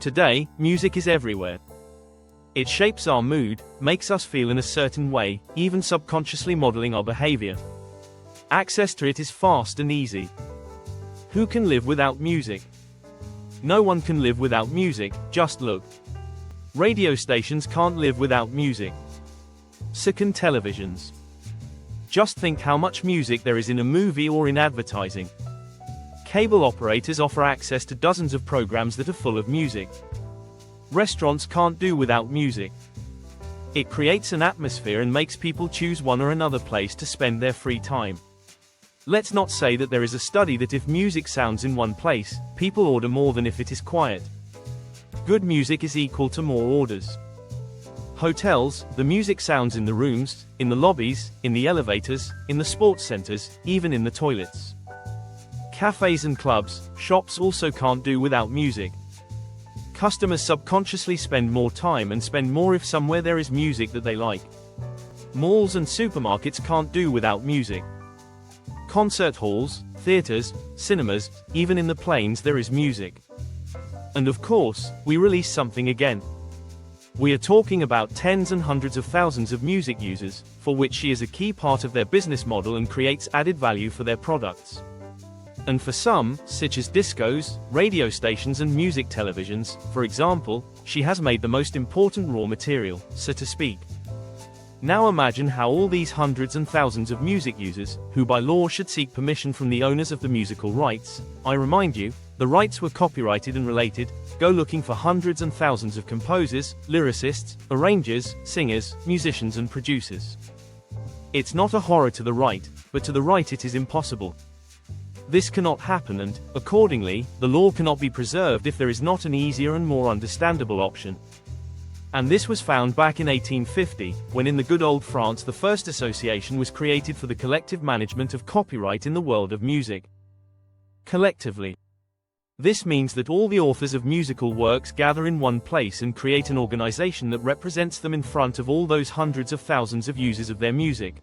Today, music is everywhere. It shapes our mood, makes us feel in a certain way, even subconsciously modeling our behavior. Access to it is fast and easy. Who can live without music? No one can live without music, just look. Radio stations can't live without music. So can televisions. Just think how much music there is in a movie or in advertising. Cable operators offer access to dozens of programs that are full of music. Restaurants can't do without music. It creates an atmosphere and makes people choose one or another place to spend their free time. Let's not say that there is a study that if music sounds in one place, people order more than if it is quiet. Good music is equal to more orders. Hotels, the music sounds in the rooms, in the lobbies, in the elevators, in the sports centers, even in the toilets. Cafes and clubs, shops also can't do without music. Customers subconsciously spend more time and spend more if somewhere there is music that they like. Malls and supermarkets can't do without music. Concert halls, theaters, cinemas, even in the planes there is music. And of course, we release something again. We are talking about tens and hundreds of thousands of music users, for which she is a key part of their business model and creates added value for their products. And for some, such as discos, radio stations and music televisions, for example, she has made the most important raw material, so to speak. Now imagine how all these hundreds and thousands of music users, who by law should seek permission from the owners of the musical rights, I remind you, the rights were copyrighted and related, go looking for hundreds and thousands of composers, lyricists, arrangers, singers, musicians and producers. It's not a horror to the right, but to the right it is impossible. This cannot happen and, accordingly, the law cannot be preserved if there is not an easier and more understandable option. And this was found back in 1850, when in the good old France the first association was created for the collective management of copyright in the world of music. Collectively. This means that all the authors of musical works gather in one place and create an organization that represents them in front of all those hundreds of thousands of users of their music.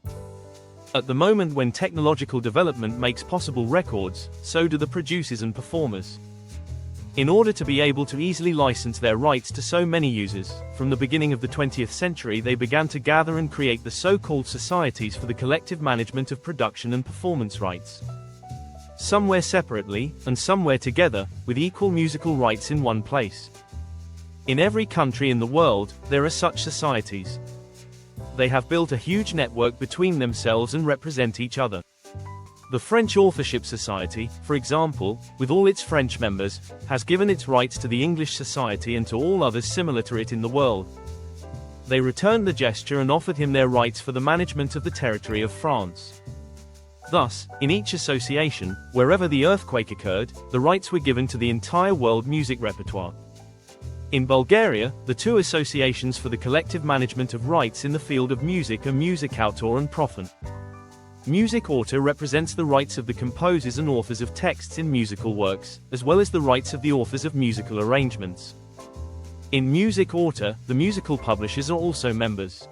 At the moment when technological development makes possible records, so do the producers and performers. In order to be able to easily license their rights to so many users, from the beginning of the 20th century they began to gather and create the so-called societies for the collective management of production and performance rights. Somewhere separately, and somewhere together, with equal musical rights in one place. In every country in the world, there are such societies. They have built a huge network between themselves and represent each other. The French Authorship Society, for example, with all its French members, has given its rights to the English Society and to all others similar to it in the world. They returned the gesture and offered him their rights for the management of the territory of France. Thus, in each association, wherever the earthquake occurred, the rights were given to the entire world music repertoire. In Bulgaria, the two associations for the collective management of rights in the field of music are Musicautor and Profan. Musicautor represents the rights of the composers and authors of texts in musical works, as well as the rights of the authors of musical arrangements. In Musicautor, the musical publishers are also members.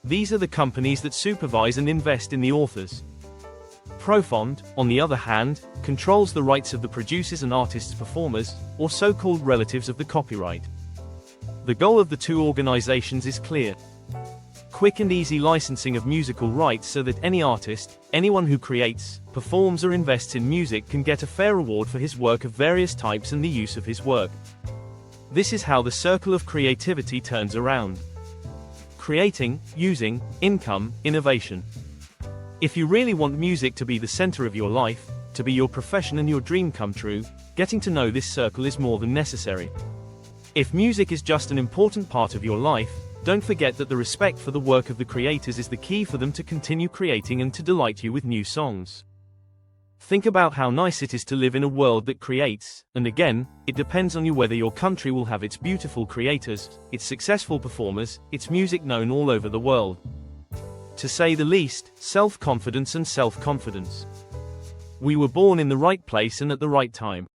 These are the companies that supervise and invest in the authors. Profond, on the other hand, controls the rights of the producers and artists' performers, or so-called relatives of the copyright. The goal of the two organizations is clear. Quick and easy licensing of musical rights so that any artist, anyone who creates, performs or invests in music can get a fair reward for his work of various types and the use of his work. This is how the circle of creativity turns around. Creating, using, income, innovation. If you really want music to be the center of your life, to be your profession and your dream come true, getting to know this circle is more than necessary. If music is just an important part of your life, don't forget that the respect for the work of the creators is the key for them to continue creating and to delight you with new songs. Think about how nice it is to live in a world that creates, and again, it depends on you whether your country will have its beautiful creators, its successful performers, its music known all over the world. To say the least, self-confidence and self-confidence. We were born in the right place and at the right time.